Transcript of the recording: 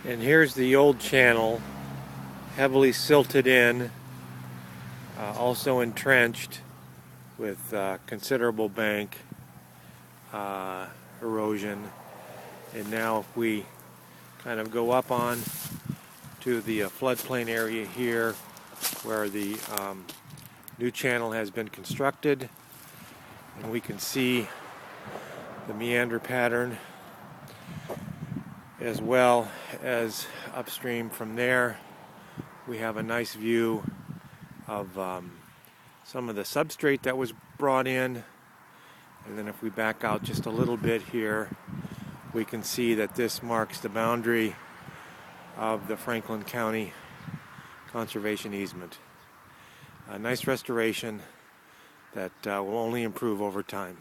And here's the old channel, heavily silted in, also entrenched with considerable bank erosion. And now if we kind of go up on to the floodplain area here where the new channel has been constructed, and we can see the meander pattern as well as upstream from there. We have a nice view of some of the substrate that was brought in, and then if we back out just a little bit here, we can see that this marks the boundary of the Franklin County conservation easement. A nice restoration that will only improve over time.